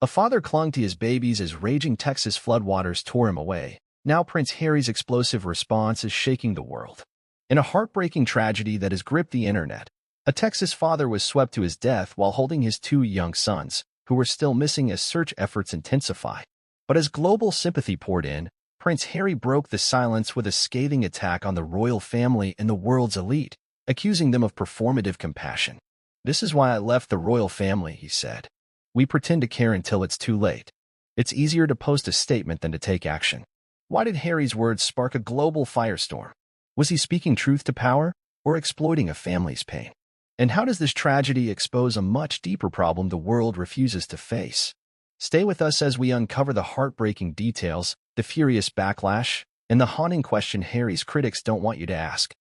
A father clung to his babies as raging Texas floodwaters tore him away. Now Prince Harry's explosive response is shaking the world. In a heartbreaking tragedy that has gripped the internet, a Texas father was swept to his death while holding his two young sons, who were still missing as search efforts intensify. But as global sympathy poured in, Prince Harry broke the silence with a scathing attack on the royal family and the world's elite, accusing them of performative compassion. "This is why I left the royal family," he said. "We pretend to care until it's too late. It's easier to post a statement than to take action." Why did Harry's words spark a global firestorm? Was he speaking truth to power or exploiting a family's pain? And how does this tragedy expose a much deeper problem the world refuses to face? Stay with us as we uncover the heartbreaking details, the furious backlash, and the haunting question Harry's critics don't want you to ask.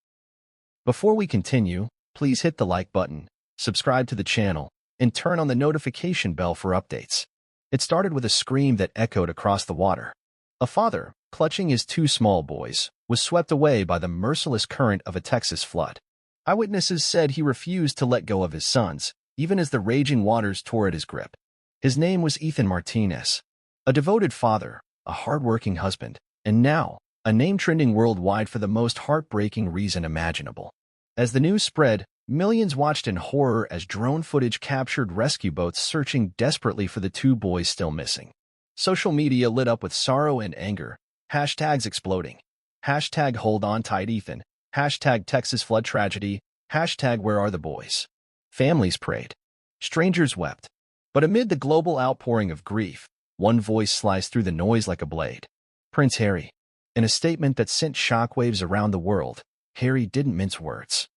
Before we continue, please hit the like button, subscribe to the channel, and turn on the notification bell for updates. It started with a scream that echoed across the water. A father, clutching his two small boys, was swept away by the merciless current of a Texas flood. Eyewitnesses said he refused to let go of his sons, even as the raging waters tore at his grip. His name was Ethan Martinez, a devoted father, a hard-working husband, and now, a name trending worldwide for the most heartbreaking reason imaginable. As the news spread, millions watched in horror as drone footage captured rescue boats searching desperately for the two boys still missing. Social media lit up with sorrow and anger, hashtags exploding. Hashtag hold on tight Ethan, hashtag Texas flood tragedy, hashtag where are the boys. Families prayed. Strangers wept. But amid the global outpouring of grief, one voice sliced through the noise like a blade. Prince Harry. In a statement that sent shockwaves around the world, Harry didn't mince words.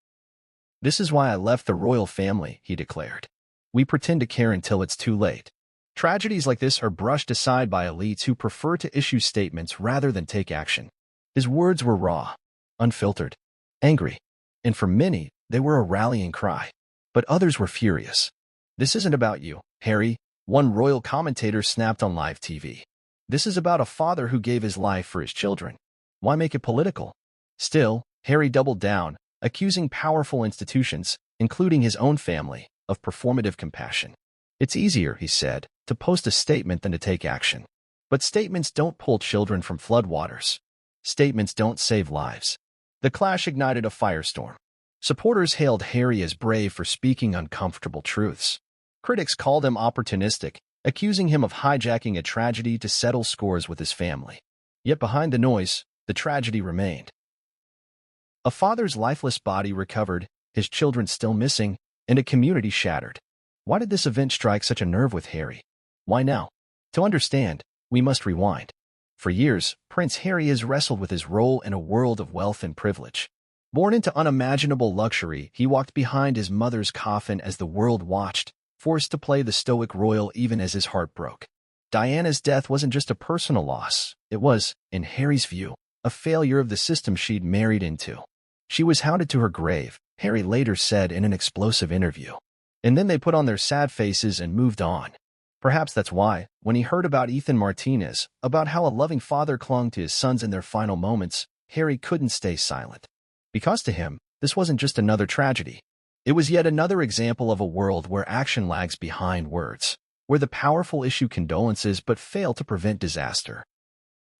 "This is why I left the royal family," he declared. "We pretend to care until it's too late." Tragedies like this are brushed aside by elites who prefer to issue statements rather than take action. His words were raw, unfiltered, angry, and for many, they were a rallying cry. But others were furious. "This isn't about you, Harry," one royal commentator snapped on live TV. "This is about a father who gave his life for his children. Why make it political?" Still, Harry doubled down, accusing powerful institutions, including his own family, of performative compassion. "It's easier," he said, "to post a statement than to take action. But statements don't pull children from floodwaters. Statements don't save lives." The clash ignited a firestorm. Supporters hailed Harry as brave for speaking uncomfortable truths. Critics called him opportunistic, accusing him of hijacking a tragedy to settle scores with his family. Yet behind the noise, the tragedy remained. A father's lifeless body recovered, his children still missing, and a community shattered. Why did this event strike such a nerve with Harry? Why now? To understand, we must rewind. For years, Prince Harry has wrestled with his role in a world of wealth and privilege. Born into unimaginable luxury, he walked behind his mother's coffin as the world watched, forced to play the stoic royal even as his heart broke. Diana's death wasn't just a personal loss. It was, in Harry's view, a failure of the system she'd married into. She was hounded to her grave, Harry later said in an explosive interview. And then they put on their sad faces and moved on. Perhaps that's why, when he heard about Ethan Martinez, about how a loving father clung to his sons in their final moments, Harry couldn't stay silent. Because to him, this wasn't just another tragedy. It was yet another example of a world where action lags behind words, where the powerful issue condolences but fail to prevent disaster.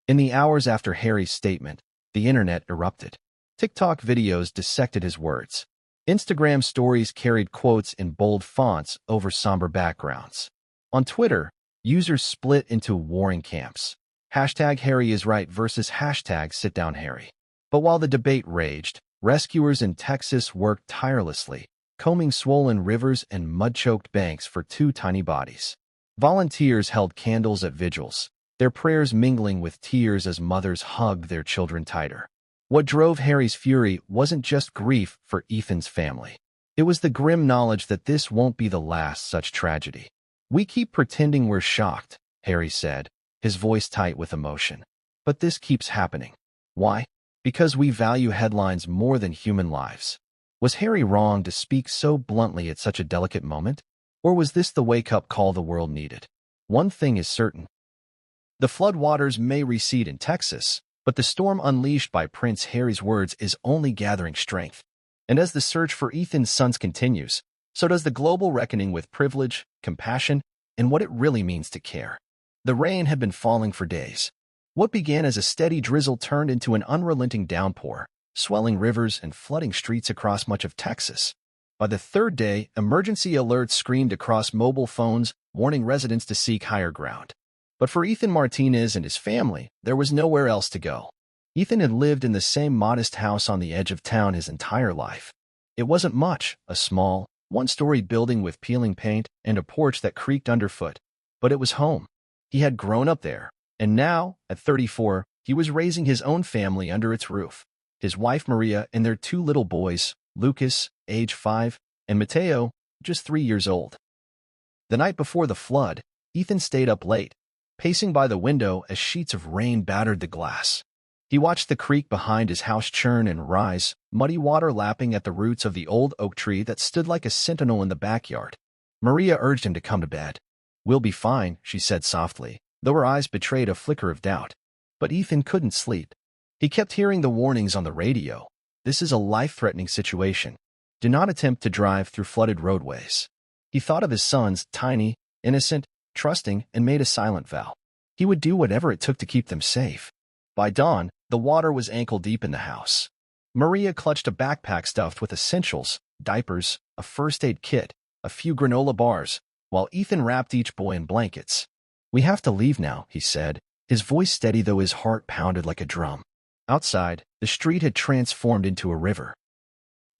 In the hours after Harry's statement, the internet erupted. TikTok videos dissected his words. Instagram stories carried quotes in bold fonts over somber backgrounds. On Twitter, users split into warring camps. Hashtag Harry is right versus hashtag sit down Harry. But while the debate raged, rescuers in Texas worked tirelessly, combing swollen rivers and mud-choked banks for two tiny bodies. Volunteers held candles at vigils, their prayers mingling with tears as mothers hugged their children tighter. What drove Harry's fury wasn't just grief for Ethan's family. It was the grim knowledge that this won't be the last such tragedy. "We keep pretending we're shocked," Harry said, his voice tight with emotion. "But this keeps happening. Why? Because we value headlines more than human lives." Was Harry wrong to speak so bluntly at such a delicate moment? Or was this the wake-up call the world needed? One thing is certain. The floodwaters may recede in Texas, but the storm unleashed by Prince Harry's words is only gathering strength. And as the search for Ethan's sons continues, so does the global reckoning with privilege, compassion, and what it really means to care. The rain had been falling for days. What began as a steady drizzle turned into an unrelenting downpour, swelling rivers and flooding streets across much of Texas. By the third day, emergency alerts screamed across mobile phones, warning residents to seek higher ground. But for Ethan Martinez and his family, there was nowhere else to go. Ethan had lived in the same modest house on the edge of town his entire life. It wasn't much, a small, one-story building with peeling paint and a porch that creaked underfoot, but it was home. He had grown up there, and now, at 34, he was raising his own family under its roof. His wife Maria and their two little boys, Lucas, age 5, and Mateo, just 3 years old. The night before the flood, Ethan stayed up late, pacing by the window as sheets of rain battered the glass. He watched the creek behind his house churn and rise, muddy water lapping at the roots of the old oak tree that stood like a sentinel in the backyard. Maria urged him to come to bed. "We'll be fine," she said softly, though her eyes betrayed a flicker of doubt. But Ethan couldn't sleep. He kept hearing the warnings on the radio. This is a life-threatening situation. Do not attempt to drive through flooded roadways. He thought of his sons, tiny, innocent, trusting, and made a silent vow. He would do whatever it took to keep them safe. By dawn, the water was ankle-deep in the house. Maria clutched a backpack stuffed with essentials, diapers, a first-aid kit, a few granola bars, while Ethan wrapped each boy in blankets. "We have to leave now," he said, his voice steady though his heart pounded like a drum. Outside, the street had transformed into a river.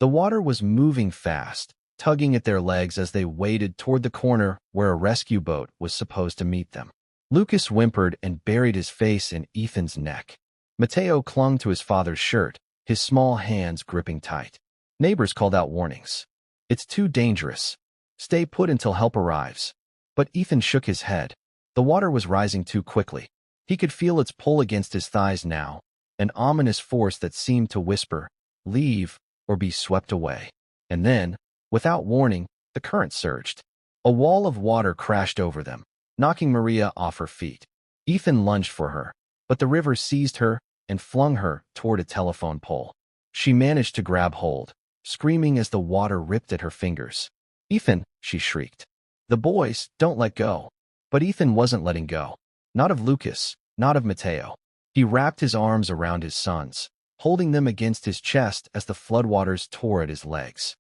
The water was moving fast, tugging at their legs as they waded toward the corner where a rescue boat was supposed to meet them. Lucas whimpered and buried his face in Ethan's neck. Mateo clung to his father's shirt, his small hands gripping tight. Neighbors called out warnings. "It's too dangerous. Stay put until help arrives." But Ethan shook his head. The water was rising too quickly. He could feel its pull against his thighs now, an ominous force that seemed to whisper, "Leave or be swept away." And then, without warning, the current surged. A wall of water crashed over them, knocking Maria off her feet. Ethan lunged for her, but the river seized her and flung her toward a telephone pole. She managed to grab hold, screaming as the water ripped at her fingers. "Ethan," she shrieked. "The boys, don't let go." But Ethan wasn't letting go. Not of Lucas, not of Mateo. He wrapped his arms around his sons, holding them against his chest as the floodwaters tore at his legs.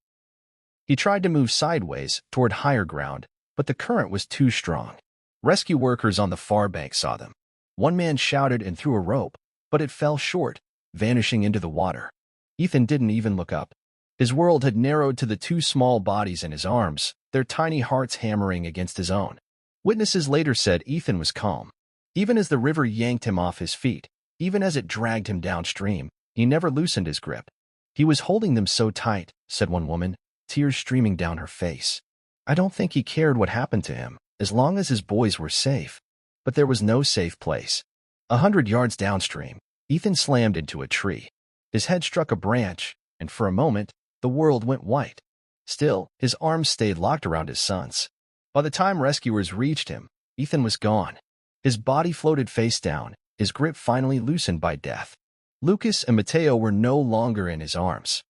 He tried to move sideways toward higher ground, but the current was too strong. Rescue workers on the far bank saw them. One man shouted and threw a rope, but it fell short, vanishing into the water. Ethan didn't even look up. His world had narrowed to the two small bodies in his arms, their tiny hearts hammering against his own. Witnesses later said Ethan was calm. Even as the river yanked him off his feet, even as it dragged him downstream, he never loosened his grip. "He was holding them so tight," said one woman, tears streaming down her face. "I don't think he cared what happened to him, as long as his boys were safe." But there was no safe place. 100 yards downstream, Ethan slammed into a tree. His head struck a branch, and for a moment, the world went white. Still, his arms stayed locked around his sons. By the time rescuers reached him, Ethan was gone. His body floated face down, his grip finally loosened by death. Lucas and Mateo were no longer in his arms.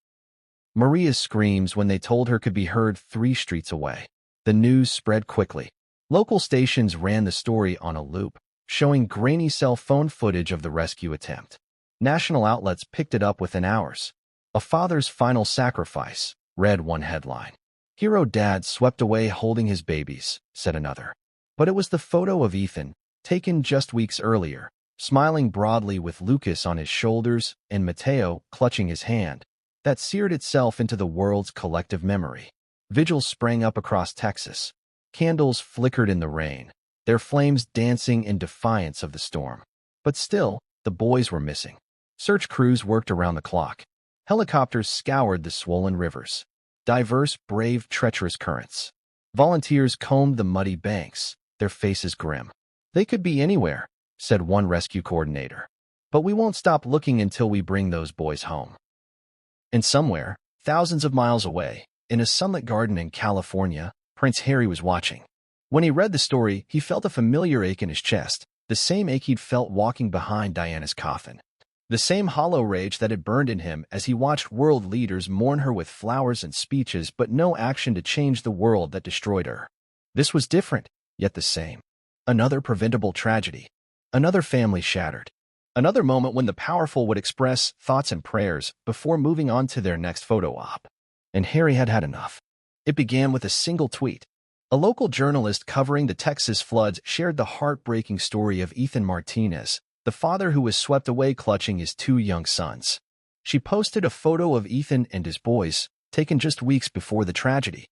Maria's screams when they told her could be heard 3 streets away. The news spread quickly. Local stations ran the story on a loop, showing grainy cell phone footage of the rescue attempt. National outlets picked it up within hours. "A father's final sacrifice," read one headline. "Hero dad swept away holding his babies," said another. But it was the photo of Ethan, taken just weeks earlier, smiling broadly with Lucas on his shoulders and Mateo clutching his hand, that seared itself into the world's collective memory. Vigils sprang up across Texas. Candles flickered in the rain, their flames dancing in defiance of the storm. But still, the boys were missing. Search crews worked around the clock. Helicopters scoured the swollen rivers. Diverse braved treacherous currents. Volunteers combed the muddy banks, their faces grim. "They could be anywhere," said one rescue coordinator. "But we won't stop looking until we bring those boys home." And somewhere, thousands of miles away, in a sunlit garden in California, Prince Harry was watching. When he read the story, he felt a familiar ache in his chest, the same ache he'd felt walking behind Diana's coffin. The same hollow rage that had burned in him as he watched world leaders mourn her with flowers and speeches but no action to change the world that destroyed her. This was different, yet the same. Another preventable tragedy. Another family shattered. Another moment when the powerful would express thoughts and prayers before moving on to their next photo op. And Harry had had enough. It began with a single tweet. A local journalist covering the Texas floods shared the heartbreaking story of Ethan Martinez, the father who was swept away clutching his two young sons. She posted a photo of Ethan and his boys, taken just weeks before the tragedy.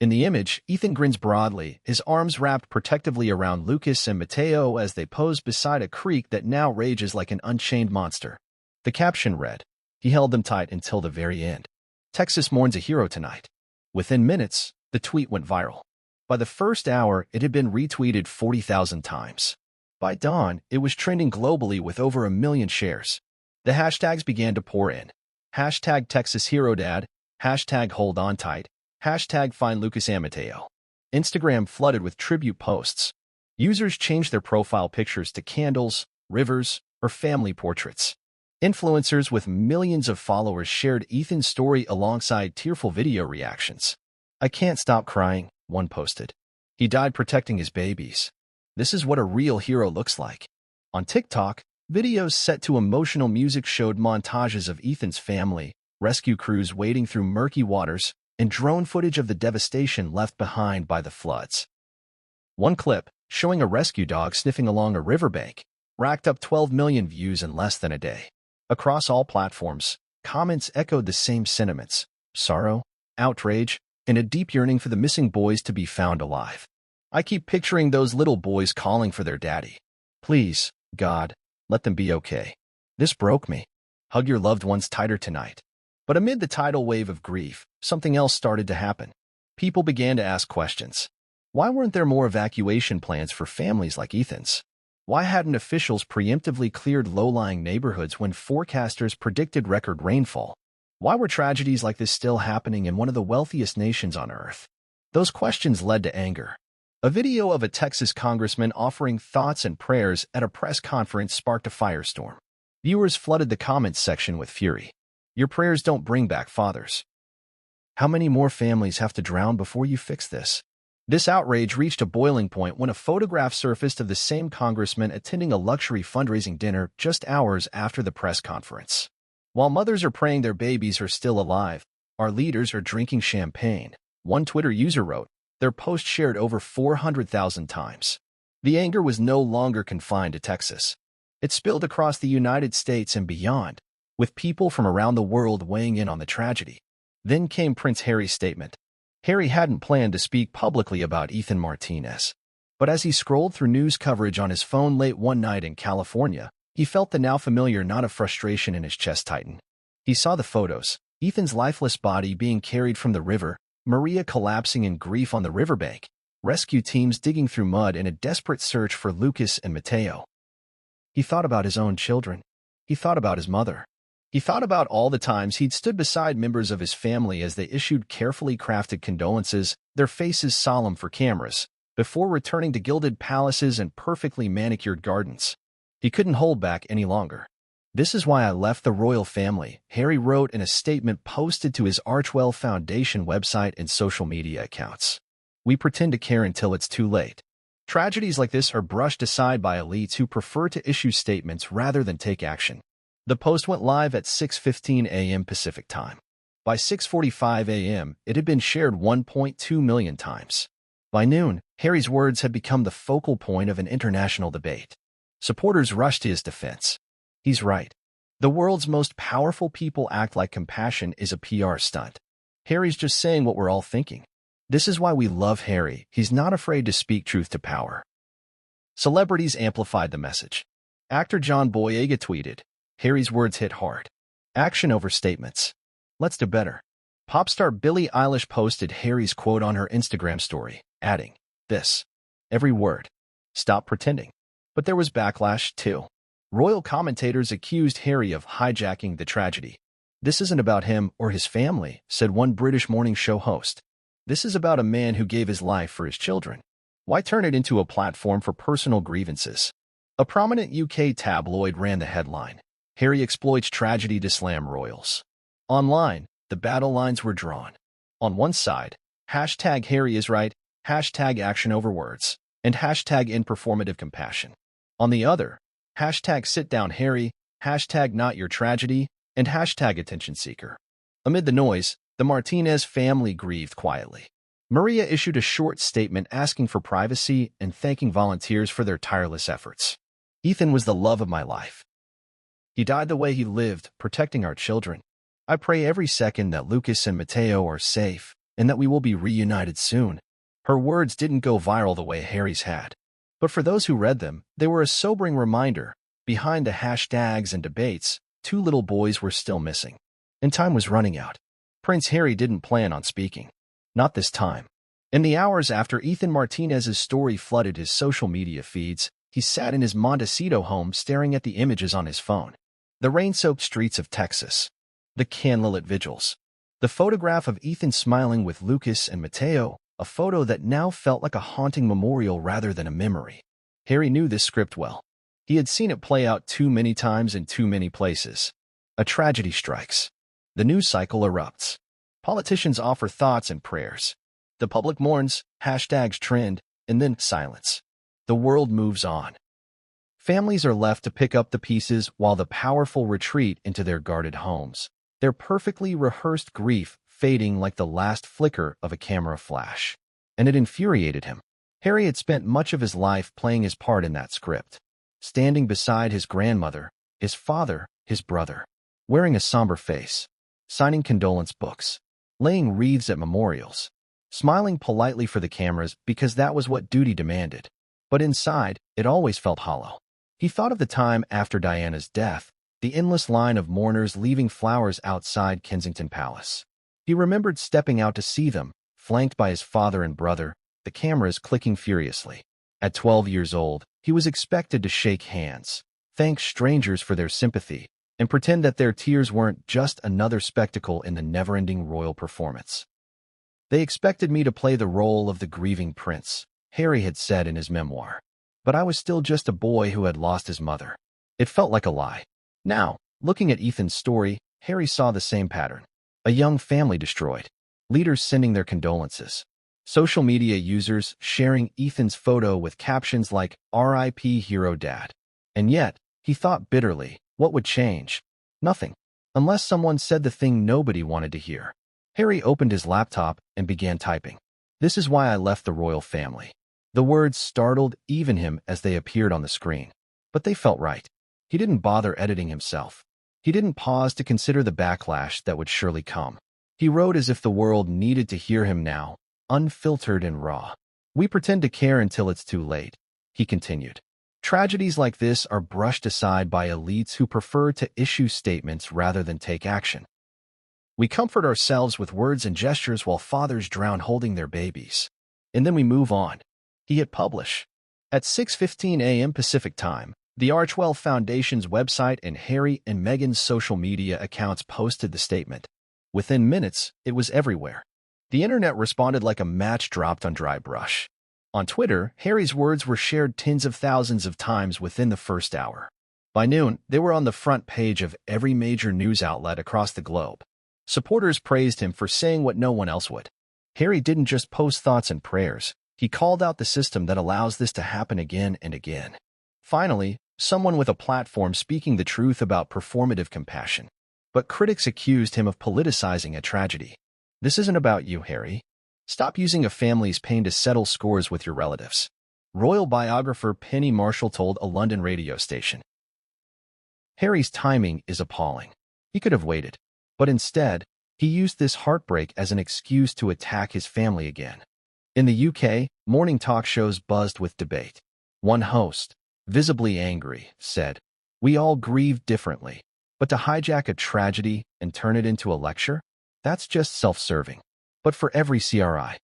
In the image, Ethan grins broadly, his arms wrapped protectively around Lucas and Mateo as they pose beside a creek that now rages like an unchained monster. The caption read, "He held them tight until the very end. Texas mourns a hero tonight." Within minutes, the tweet went viral. By the first hour, it had been retweeted 40,000 times. By dawn, it was trending globally with over 1 million shares. The hashtags began to pour in. Hashtag Texas Hero Dad, hashtag Hold On Tight, hashtag Find Lucas and Mateo. Instagram flooded with tribute posts. Users changed their profile pictures to candles, rivers, or family portraits. Influencers with millions of followers shared Ethan's story alongside tearful video reactions. "I can't stop crying," one posted. "He died protecting his babies. This is what a real hero looks like." On TikTok, videos set to emotional music showed montages of Ethan's family, rescue crews wading through murky waters, and drone footage of the devastation left behind by the floods. One clip, showing a rescue dog sniffing along a riverbank, racked up 12 million views in less than a day. Across all platforms, comments echoed the same sentiments: sorrow, outrage, and a deep yearning for the missing boys to be found alive. "I keep picturing those little boys calling for their daddy. Please, God, let them be okay. This broke me. Hug your loved ones tighter tonight." But amid the tidal wave of grief, something else started to happen. People began to ask questions. Why weren't there more evacuation plans for families like Ethan's? Why hadn't officials preemptively cleared low-lying neighborhoods when forecasters predicted record rainfall? Why were tragedies like this still happening in one of the wealthiest nations on Earth? Those questions led to anger. A video of a Texas congressman offering thoughts and prayers at a press conference sparked a firestorm. Viewers flooded the comments section with fury. "Your prayers don't bring back fathers. How many more families have to drown before you fix this?" This outrage reached a boiling point when a photograph surfaced of the same congressman attending a luxury fundraising dinner just hours after the press conference. "While mothers are praying their babies are still alive, our leaders are drinking champagne," one Twitter user wrote. Their post shared over 400,000 times. The anger was no longer confined to Texas. It spilled across the United States and beyond, with people from around the world weighing in on the tragedy. Then came Prince Harry's statement. Harry hadn't planned to speak publicly about Ethan Martinez. But as he scrolled through news coverage on his phone late one night in California, he felt the now familiar knot of frustration in his chest tighten. He saw the photos, Ethan's lifeless body being carried from the river, Maria collapsing in grief on the riverbank, rescue teams digging through mud in a desperate search for Lucas and Mateo. He thought about his own children. He thought about his mother. He thought about all the times he'd stood beside members of his family as they issued carefully crafted condolences, their faces solemn for cameras, before returning to gilded palaces and perfectly manicured gardens. He couldn't hold back any longer. "This is why I left the royal family," Harry wrote in a statement posted to his Archwell Foundation website and social media accounts. "We pretend to care until it's too late." Tragedies like this are brushed aside by elites who prefer to issue statements rather than take action. The post went live at 6:15 a.m. Pacific Time. By 6:45 a.m., it had been shared 1.2 million times. By noon, Harry's words had become the focal point of an international debate. Supporters rushed to his defense. "He's right. The world's most powerful people act like compassion is a PR stunt. Harry's just saying what we're all thinking. This is why we love Harry. He's not afraid to speak truth to power." Celebrities amplified the message. Actor John Boyega tweeted, "Harry's words hit hard. Action over statements. Let's do better." Pop star Billie Eilish posted Harry's quote on her Instagram story, adding, "This. Every word. Stop pretending." But there was backlash, too. Royal commentators accused Harry of hijacking the tragedy. "This isn't about him or his family," said one British morning show host. "This is about a man who gave his life for his children. Why turn it into a platform for personal grievances?" A prominent UK tabloid ran the headline, "Harry exploits tragedy to slam royals." Online, the battle lines were drawn. On one side, hashtag Harry is right, hashtag action over words, and hashtag informative compassion. On the other, hashtag sit down Harry, hashtag not your tragedy, and hashtag attention seeker. Amid the noise, the Martinez family grieved quietly. Maria issued a short statement asking for privacy and thanking volunteers for their tireless efforts. Ethan was the love of my life. He died the way he lived, protecting our children. I pray every second that Lucas and Mateo are safe and that we will be reunited soon. Her words didn't go viral the way Harry's had. But for those who read them, they were a sobering reminder. Behind the hashtags and debates, 2 little boys were still missing. And time was running out. Prince Harry didn't plan on speaking. Not this time. In the hours after Ethan Martinez's story flooded his social media feeds, he sat in his Montecito home staring at the images on his phone. The rain-soaked streets of Texas. The candlelit vigils. The photograph of Ethan smiling with Lucas and Mateo, a photo that now felt like a haunting memorial rather than a memory. Harry knew this script well. He had seen it play out too many times in too many places. A tragedy strikes. The news cycle erupts. Politicians offer thoughts and prayers. The public mourns, hashtags trend, and then silence. The world moves on. Families are left to pick up the pieces while the powerful retreat into their guarded homes. Their perfectly rehearsed grief fading like the last flicker of a camera flash. And it infuriated him. Harry had spent much of his life playing his part in that script. Standing beside his grandmother, his father, his brother. Wearing a somber face. Signing condolence books. Laying wreaths at memorials. Smiling politely for the cameras because that was what duty demanded. But inside, it always felt hollow. He thought of the time after Diana's death, the endless line of mourners leaving flowers outside Kensington Palace. He remembered stepping out to see them, flanked by his father and brother, the cameras clicking furiously. At 12 years old, he was expected to shake hands, thank strangers for their sympathy, and pretend that their tears weren't just another spectacle in the never-ending royal performance. They expected me to play the role of the grieving prince, Harry had said in his memoir. But I was still just a boy who had lost his mother. It felt like a lie. Now, looking at Ethan's story, Harry saw the same pattern. A young family destroyed. Leaders sending their condolences. Social media users sharing Ethan's photo with captions like, "R.I.P. Hero Dad." And yet, he thought bitterly, what would change? Nothing. Unless someone said the thing nobody wanted to hear. Harry opened his laptop and began typing. "This is why I left the royal family." The words startled even him as they appeared on the screen. But they felt right. He didn't bother editing himself. He didn't pause to consider the backlash that would surely come. He wrote as if the world needed to hear him now, unfiltered and raw. "We pretend to care until it's too late," he continued. "Tragedies like this are brushed aside by elites who prefer to issue statements rather than take action. We comfort ourselves with words and gestures while fathers drown holding their babies. And then we move on." He hit publish. At 6:15 a.m. Pacific Time, the Archwell Foundation's website and Harry and Meghan's social media accounts posted the statement. Within minutes, it was everywhere. The internet responded like a match dropped on dry brush. On Twitter, Harry's words were shared tens of thousands of times within the first hour. By noon, they were on the front page of every major news outlet across the globe. Supporters praised him for saying what no one else would. Harry didn't just post thoughts and prayers. He called out the system that allows this to happen again and again. Finally, someone with a platform speaking the truth about performative compassion. But critics accused him of politicizing a tragedy. "This isn't about you, Harry. Stop using a family's pain to settle scores with your relatives," royal biographer Penny Marshall told a London radio station. Harry's timing is appalling. He could have waited. But instead, he used this heartbreak as an excuse to attack his family again. In the UK, morning talk shows buzzed with debate. One host, visibly angry, said, "We all grieve differently, but to hijack a tragedy and turn it into a lecture? That's just self-serving." But for every CRI.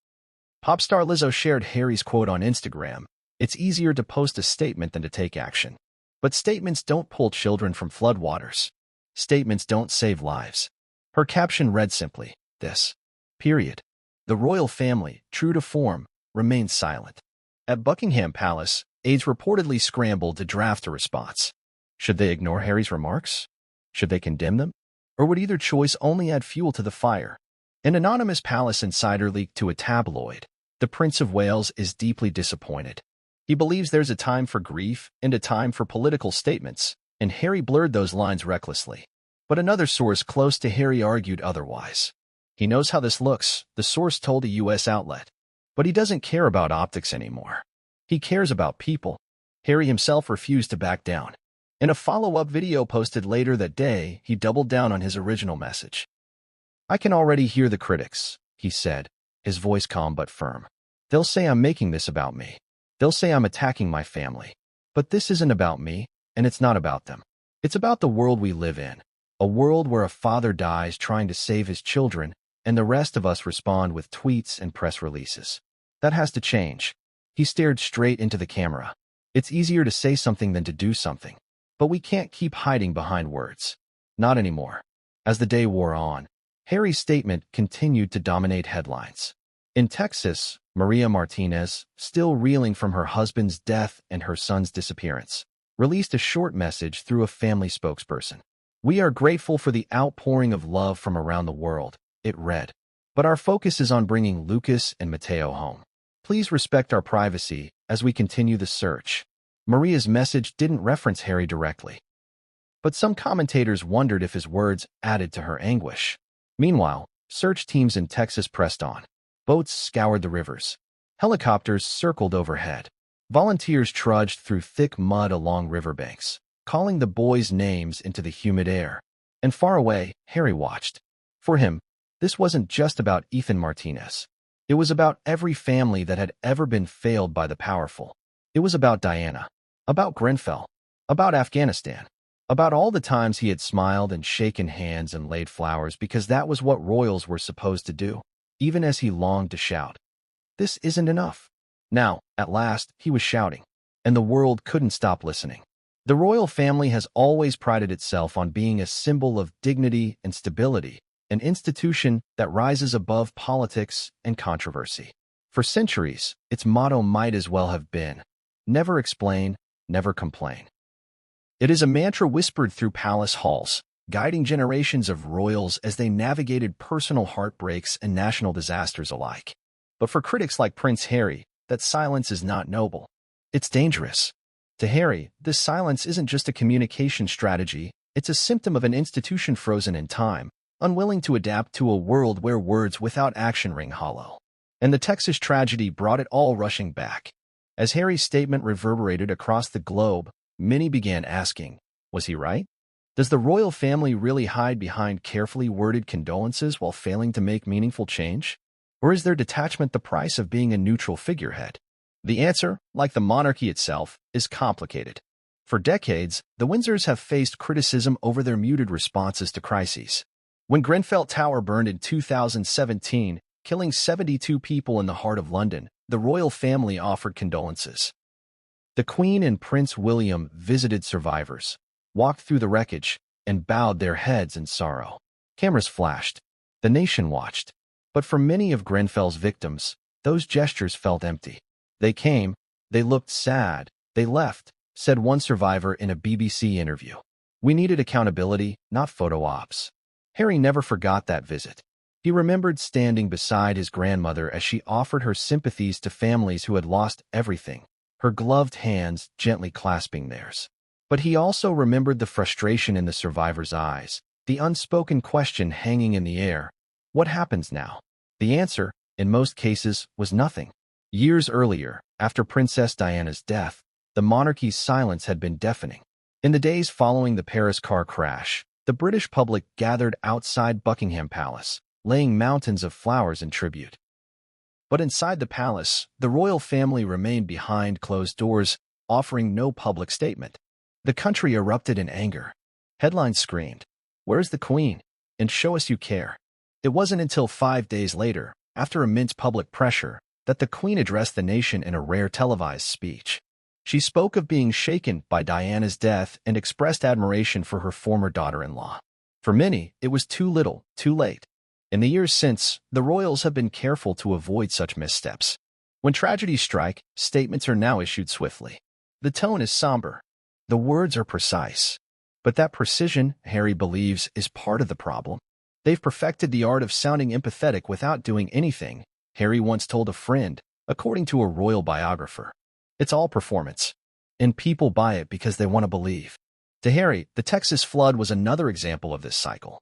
Pop star Lizzo shared Harry's quote on Instagram, "It's easier to post a statement than to take action." But statements don't pull children from floodwaters. Statements don't save lives. Her caption read simply, "This. Period." The royal family, true to form, remained silent. At Buckingham Palace, aides reportedly scrambled to draft a response. Should they ignore Harry's remarks? Should they condemn them? Or would either choice only add fuel to the fire? An anonymous palace insider leaked to a tabloid. The Prince of Wales is deeply disappointed. He believes there's a time for grief and a time for political statements, and Harry blurred those lines recklessly. But another source close to Harry argued otherwise. He knows how this looks, the source told a U.S. outlet. But he doesn't care about optics anymore. He cares about people. Harry himself refused to back down. In a follow-up video posted later that day, he doubled down on his original message. "I can already hear the critics," he said, his voice calm but firm. "They'll say I'm making this about me. They'll say I'm attacking my family. But this isn't about me, and it's not about them. It's about the world we live in, a world where a father dies trying to save his children, and the rest of us respond with tweets and press releases. That has to change." He stared straight into the camera. "It's easier to say something than to do something. But we can't keep hiding behind words. Not anymore." As the day wore on, Harry's statement continued to dominate headlines. In Texas, Maria Martinez, still reeling from her husband's death and her son's disappearance, released a short message through a family spokesperson. "We are grateful for the outpouring of love from around the world," it read. "But our focus is on bringing Lucas and Mateo home. Please respect our privacy as we continue the search." Maria's message didn't reference Harry directly, but some commentators wondered if his words added to her anguish. Meanwhile, search teams in Texas pressed on. Boats scoured the rivers. Helicopters circled overhead. Volunteers trudged through thick mud along riverbanks, calling the boys' names into the humid air. And far away, Harry watched. For him, this wasn't just about Ethan Martinez. It was about every family that had ever been failed by the powerful. It was about Diana, about Grenfell, about Afghanistan, about all the times he had smiled and shaken hands and laid flowers because that was what royals were supposed to do, even as he longed to shout, "This isn't enough." Now, at last, he was shouting, and the world couldn't stop listening. The royal family has always prided itself on being a symbol of dignity and stability, an institution that rises above politics and controversy. For centuries, its motto might as well have been, "Never explain, never complain." It is a mantra whispered through palace halls, guiding generations of royals as they navigated personal heartbreaks and national disasters alike. But for critics like Prince Harry, that silence is not noble. It's dangerous. To Harry, this silence isn't just a communication strategy, it's a symptom of an institution frozen in time, unwilling to adapt to a world where words without action ring hollow. And the Texas tragedy brought it all rushing back. As Harry's statement reverberated across the globe, many began asking, was he right? Does the royal family really hide behind carefully worded condolences while failing to make meaningful change? Or is their detachment the price of being a neutral figurehead? The answer, like the monarchy itself, is complicated. For decades, the Windsors have faced criticism over their muted responses to crises. When Grenfell Tower burned in 2017, killing 72 people in the heart of London, the royal family offered condolences. The Queen and Prince William visited survivors, walked through the wreckage, and bowed their heads in sorrow. Cameras flashed. The nation watched. But for many of Grenfell's victims, those gestures felt empty. They came, they looked sad, they left, said one survivor in a BBC interview. We needed accountability, not photo ops. Harry never forgot that visit. He remembered standing beside his grandmother as she offered her sympathies to families who had lost everything, her gloved hands gently clasping theirs. But he also remembered the frustration in the survivors' eyes, the unspoken question hanging in the air. What happens now? The answer, in most cases, was nothing. Years earlier, after Princess Diana's death, the monarchy's silence had been deafening. In the days following the Paris car crash, the British public gathered outside Buckingham Palace, laying mountains of flowers in tribute. But inside the palace, the royal family remained behind closed doors, offering no public statement. The country erupted in anger. Headlines screamed, "Where's the Queen? And show us you care." It wasn't until 5 days later, after immense public pressure, that the Queen addressed the nation in a rare televised speech. She spoke of being shaken by Diana's death and expressed admiration for her former daughter-in-law. For many, it was too little, too late. In the years since, the royals have been careful to avoid such missteps. When tragedies strike, statements are now issued swiftly. The tone is somber. The words are precise. But that precision, Harry believes, is part of the problem. They've perfected the art of sounding empathetic without doing anything. Harry once told a friend, according to a royal biographer. It's all performance, and people buy it because they want to believe. To Harry, the Texas flood was another example of this cycle.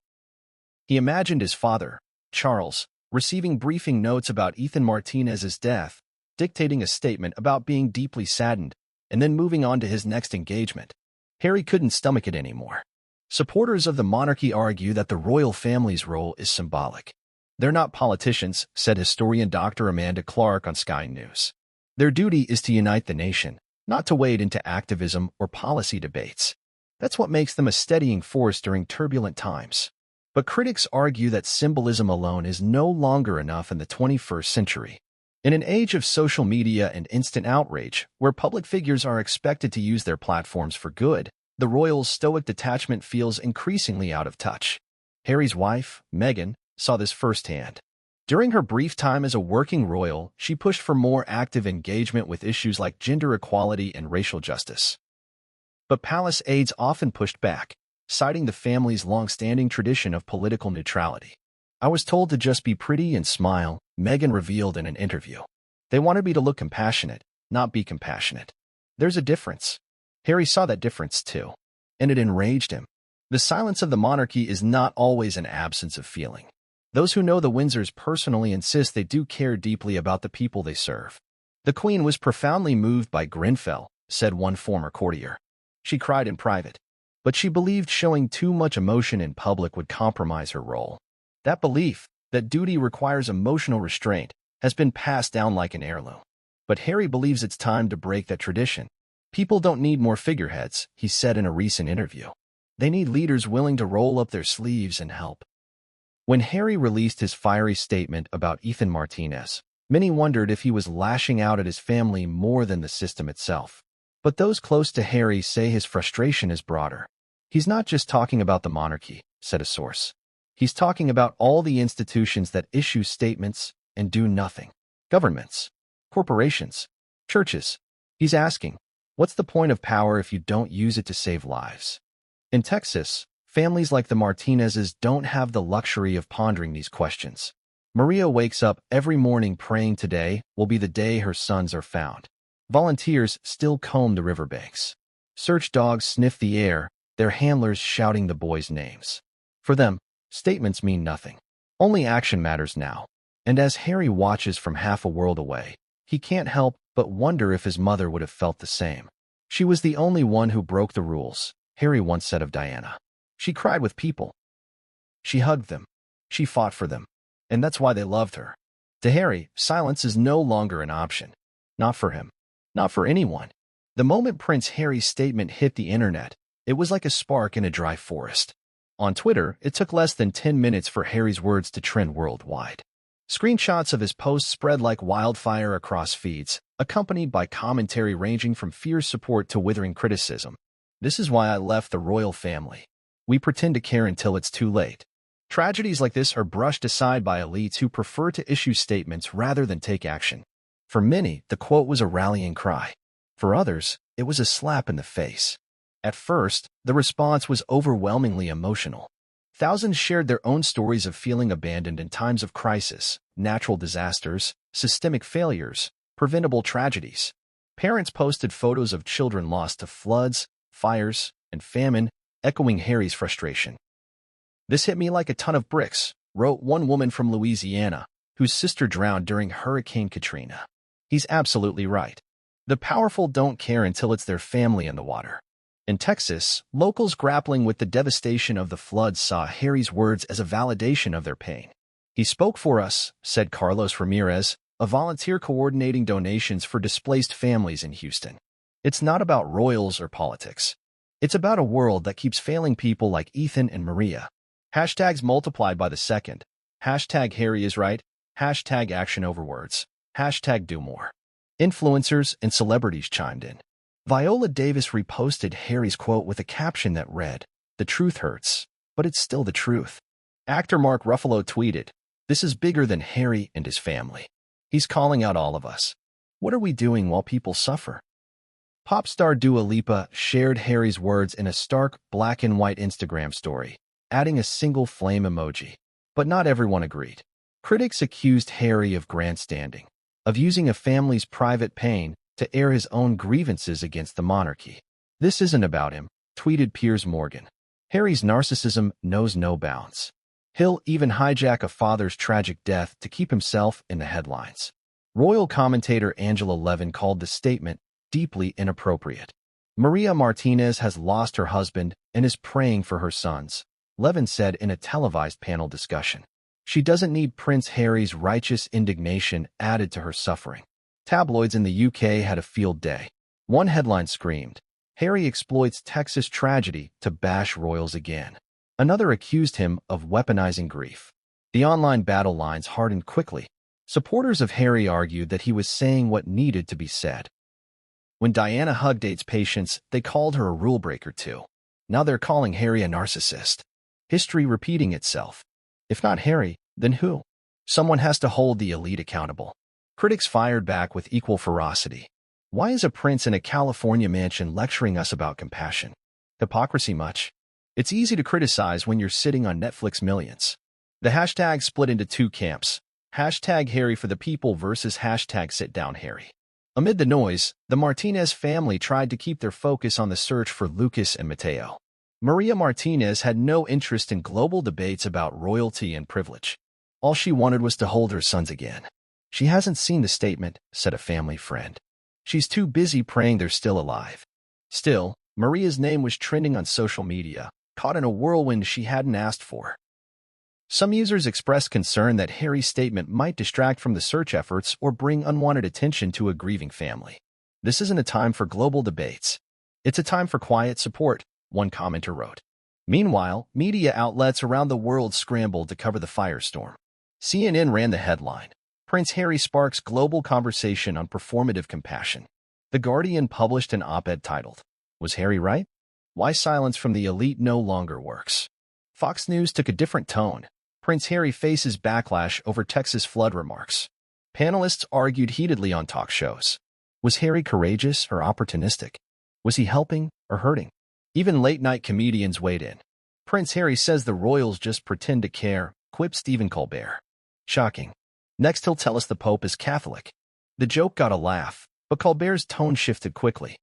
He imagined his father, Charles, receiving briefing notes about Ethan Martinez's death, dictating a statement about being deeply saddened, and then moving on to his next engagement. Harry couldn't stomach it anymore. Supporters of the monarchy argue that the royal family's role is symbolic. They're not politicians, said historian Dr. Amanda Clark on Sky News. Their duty is to unite the nation, not to wade into activism or policy debates. That's what makes them a steadying force during turbulent times. But critics argue that symbolism alone is no longer enough in the 21st century. In an age of social media and instant outrage, where public figures are expected to use their platforms for good, the royals' stoic detachment feels increasingly out of touch. Harry's wife, Meghan, saw this firsthand. During her brief time as a working royal, she pushed for more active engagement with issues like gender equality and racial justice. But palace aides often pushed back, citing the family's long-standing tradition of political neutrality. "I was told to just be pretty and smile," Meghan revealed in an interview. "They wanted me to look compassionate, not be compassionate. There's a difference." Harry saw that difference too, and it enraged him. The silence of the monarchy is not always an absence of feeling. Those who know the Windsors personally insist they do care deeply about the people they serve. "The Queen was profoundly moved by Grenfell," said one former courtier. "She cried in private, but she believed showing too much emotion in public would compromise her role." That belief, that duty requires emotional restraint, has been passed down like an heirloom. But Harry believes it's time to break that tradition. "People don't need more figureheads," he said in a recent interview. "They need leaders willing to roll up their sleeves and help." When Harry released his fiery statement about Ethan Martinez, many wondered if he was lashing out at his family more than the system itself. But those close to Harry say his frustration is broader. "He's not just talking about the monarchy," said a source. "He's talking about all the institutions that issue statements and do nothing. Governments, corporations, churches. He's asking, what's the point of power if you don't use it to save lives?" In Texas, families like the Martinezes don't have the luxury of pondering these questions. Maria wakes up every morning praying today will be the day her sons are found. Volunteers still comb the riverbanks. Search dogs sniff the air, their handlers shouting the boys' names. For them, statements mean nothing. Only action matters now. And as Harry watches from half a world away, he can't help but wonder if his mother would have felt the same. "She was the only one who broke the rules," Harry once said of Diana. "She cried with people. She hugged them. She fought for them. And that's why they loved her." To Harry, silence is no longer an option. Not for him. Not for anyone. The moment Prince Harry's statement hit the internet, it was like a spark in a dry forest. On Twitter, it took less than 10 minutes for Harry's words to trend worldwide. Screenshots of his posts spread like wildfire across feeds, accompanied by commentary ranging from fierce support to withering criticism. "This is why I left the royal family. We pretend to care until it's too late." Tragedies like this are brushed aside by elites who prefer to issue statements rather than take action. For many, the quote was a rallying cry. For others, it was a slap in the face. At first, the response was overwhelmingly emotional. Thousands shared their own stories of feeling abandoned in times of crisis, natural disasters, systemic failures, preventable tragedies. Parents posted photos of children lost to floods, fires, and famine, echoing Harry's frustration. "This hit me like a ton of bricks," wrote one woman from Louisiana, whose sister drowned during Hurricane Katrina. He's absolutely right. The powerful don't care until it's their family in the water. In Texas, locals grappling with the devastation of the floods saw Harry's words as a validation of their pain. "He spoke for us," said Carlos Ramirez, a volunteer coordinating donations for displaced families in Houston. "It's not about royals or politics. It's about a world that keeps failing people like Ethan and Maria." Hashtags multiplied by the second. Hashtag Harry is right. Hashtag action over words. Hashtag do more. Influencers and celebrities chimed in. Viola Davis reposted Harry's quote with a caption that read, "The truth hurts, but it's still the truth." Actor Mark Ruffalo tweeted, "This is bigger than Harry and his family. He's calling out all of us. What are we doing while people suffer?" Pop star Dua Lipa shared Harry's words in a stark black and white Instagram story, adding a single flame emoji. But not everyone agreed. Critics accused Harry of grandstanding. of using a family's private pain to air his own grievances against the monarchy. "This isn't about him," tweeted Piers Morgan. "Harry's narcissism knows no bounds. He'll even hijack a father's tragic death to keep himself in the headlines." Royal commentator Angela Levin called the statement deeply inappropriate. "Maria Martinez has lost her husband and is praying for her sons," Levin said in a televised panel discussion. "She doesn't need Prince Harry's righteous indignation added to her suffering." Tabloids in the UK had a field day. One headline screamed, "Harry exploits Texas tragedy to bash royals again." Another accused him of weaponizing grief. The online battle lines hardened quickly. Supporters of Harry argued that he was saying what needed to be said. When Diana hugged AIDS patients, they called her a rule breaker too. Now they're calling Harry a narcissist. History repeating itself. If not Harry, then who? Someone has to hold the elite accountable. Critics fired back with equal ferocity. Why is a prince in a California mansion lecturing us about compassion? Hypocrisy much? It's easy to criticize when you're sitting on Netflix millions. The hashtag split into two camps. Hashtag Harry for the people versus hashtag sit down Harry. Amid the noise, the Martinez family tried to keep their focus on the search for Lucas and Mateo. Maria Martinez had no interest in global debates about royalty and privilege. All she wanted was to hold her sons again. "She hasn't seen the statement," said a family friend. "She's too busy praying they're still alive." Still, Maria's name was trending on social media, caught in a whirlwind she hadn't asked for. Some users expressed concern that Harry's statement might distract from the search efforts or bring unwanted attention to a grieving family. "This isn't a time for global debates. It's a time for quiet support," one commenter wrote. Meanwhile, media outlets around the world scrambled to cover the firestorm. CNN ran the headline, "Prince Harry sparks global conversation on performative compassion." The Guardian published an op-ed titled, "Was Harry right? Why silence from the elite no longer works?" Fox News took a different tone. Prince Harry faces backlash over Texas flood remarks. Panelists argued heatedly on talk shows. Was Harry courageous or opportunistic? Was he helping or hurting? Even late-night comedians weighed in. "Prince Harry says the royals just pretend to care," quipped Stephen Colbert. "Shocking. Next he'll tell us the Pope is Catholic." The joke got a laugh, but Colbert's tone shifted quickly.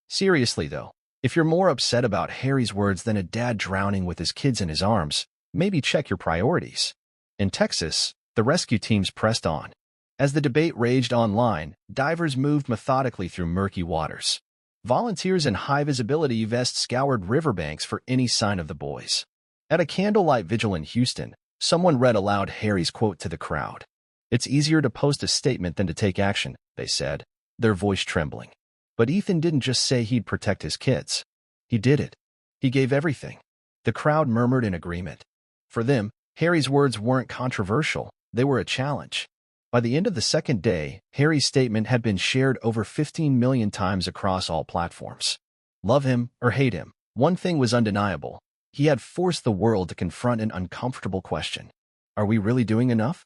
"Seriously though, if you're more upset about Harry's words than a dad drowning with his kids in his arms, maybe check your priorities." In Texas, the rescue teams pressed on. As the debate raged online, divers moved methodically through murky waters. Volunteers in high-visibility vests scoured riverbanks for any sign of the boys. At a candlelight vigil in Houston, someone read aloud Harry's quote to the crowd. "It's easier to post a statement than to take action," they said, their voice trembling. But Ethan didn't just say he'd protect his kids. He did it. He gave everything. The crowd murmured in agreement. For them, Harry's words weren't controversial. They were a challenge. By the end of the second day, Harry's statement had been shared over 15 million times across all platforms. Love him or hate him, one thing was undeniable. He had forced the world to confront an uncomfortable question. Are we really doing enough?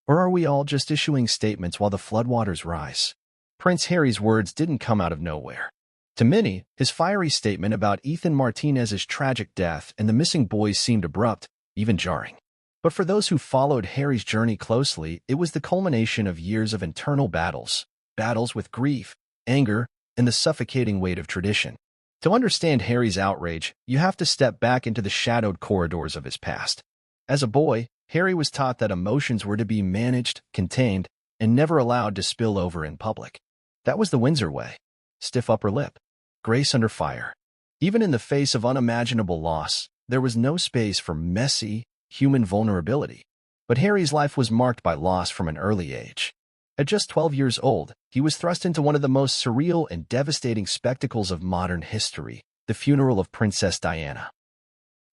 Or are we all just issuing statements while the floodwaters rise? Prince Harry's words didn't come out of nowhere. To many, his fiery statement about Ethan Martinez's tragic death and the missing boys seemed abrupt, even jarring. But for those who followed Harry's journey closely, it was the culmination of years of internal battles with grief, anger, and the suffocating weight of tradition. To understand Harry's outrage, you have to step back into the shadowed corridors of his past. As a boy, Harry was taught that emotions were to be managed, contained, and never allowed to spill over in public. That was the Windsor way. Stiff upper lip. Grace under fire. Even in the face of unimaginable loss, there was no space for messy, human vulnerability. But Harry's life was marked by loss from an early age. At just 12 years old, he was thrust into one of the most surreal and devastating spectacles of modern history, the funeral of Princess Diana.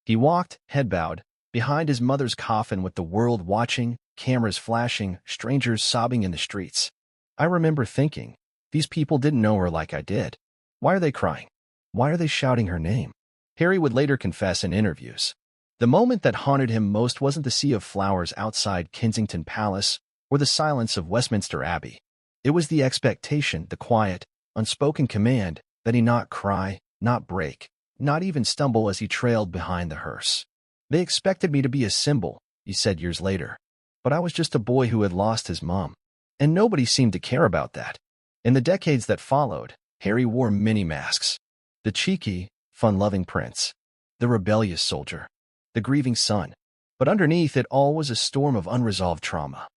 He walked, head bowed, behind his mother's coffin with the world watching, cameras flashing, strangers sobbing in the streets. I remember thinking, these people didn't know her like I did. Why are they crying? Why are they shouting her name? Harry would later confess in interviews. The moment that haunted him most wasn't the sea of flowers outside Kensington Palace or the silence of Westminster Abbey. It was the expectation, the quiet, unspoken command that he not cry, not break, not even stumble as he trailed behind the hearse. They expected me to be a symbol, he said years later. But I was just a boy who had lost his mom. And nobody seemed to care about that. In the decades that followed, Harry wore many masks. The cheeky, fun-loving prince, the rebellious soldier, the grieving son. But underneath it all was a storm of unresolved trauma.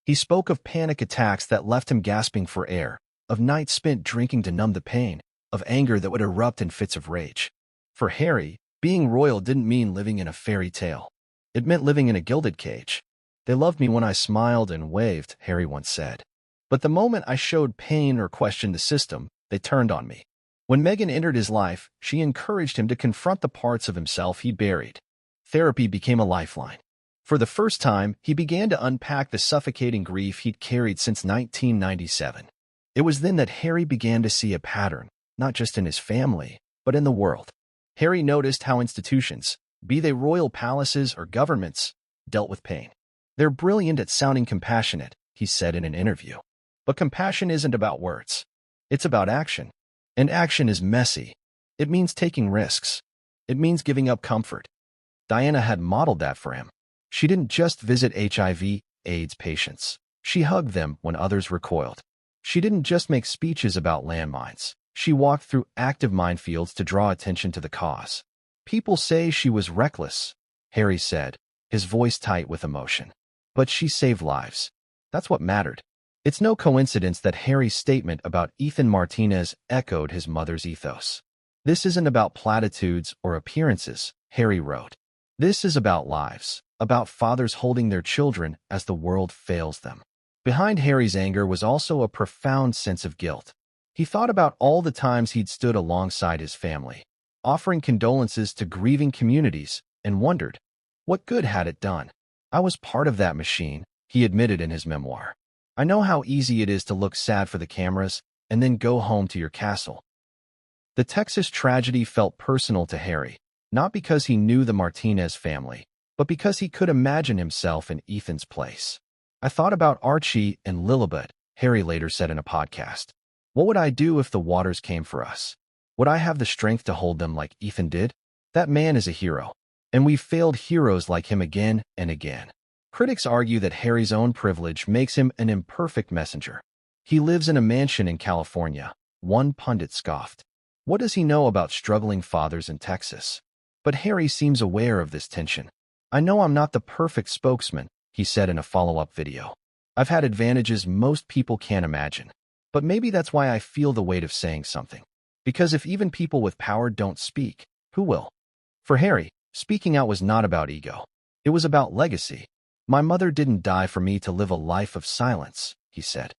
He spoke of panic attacks that left him gasping for air, of nights spent drinking to numb the pain, of anger that would erupt in fits of rage. For Harry, being royal didn't mean living in a fairy tale. It meant living in a gilded cage. They loved me when I smiled and waved, Harry once said. But the moment I showed pain or questioned the system, they turned on me. When Meghan entered his life, she encouraged him to confront the parts of himself he'd buried. Therapy became a lifeline. For the first time, he began to unpack the suffocating grief he'd carried since 1997. It was then that Harry began to see a pattern, not just in his family, but in the world. Harry noticed how institutions, be they royal palaces or governments, dealt with pain. They're brilliant at sounding compassionate, he said in an interview. But compassion isn't about words. It's about action. And action is messy. It means taking risks. It means giving up comfort. Diana had modeled that for him. She didn't just visit HIV/AIDS patients. She hugged them when others recoiled. She didn't just make speeches about landmines. She walked through active minefields to draw attention to the cause. People say she was reckless, Harry said, his voice tight with emotion. But she saved lives. That's what mattered. It's no coincidence that Harry's statement about Ethan Martinez echoed his mother's ethos. This isn't about platitudes or appearances, Harry wrote. This is about lives, about fathers holding their children as the world fails them. Behind Harry's anger was also a profound sense of guilt. He thought about all the times he'd stood alongside his family, offering condolences to grieving communities, and wondered, what good had it done? I was part of that machine, he admitted in his memoir. I know how easy it is to look sad for the cameras and then go home to your castle. The Texas tragedy felt personal to Harry, not because he knew the Martinez family, but because he could imagine himself in Ethan's place. I thought about Archie and Lilibet, Harry later said in a podcast. What would I do if the waters came for us? Would I have the strength to hold them like Ethan did? That man is a hero, and we've failed heroes like him again and again. Critics argue that Harry's own privilege makes him an imperfect messenger. He lives in a mansion in California, one pundit scoffed. What does he know about struggling fathers in Texas? But Harry seems aware of this tension. I know I'm not the perfect spokesman, he said in a follow-up video. I've had advantages most people can't imagine. But maybe that's why I feel the weight of saying something. Because if even people with power don't speak, who will? For Harry, speaking out was not about ego. It was about legacy. My mother didn't die for me to live a life of silence, he said.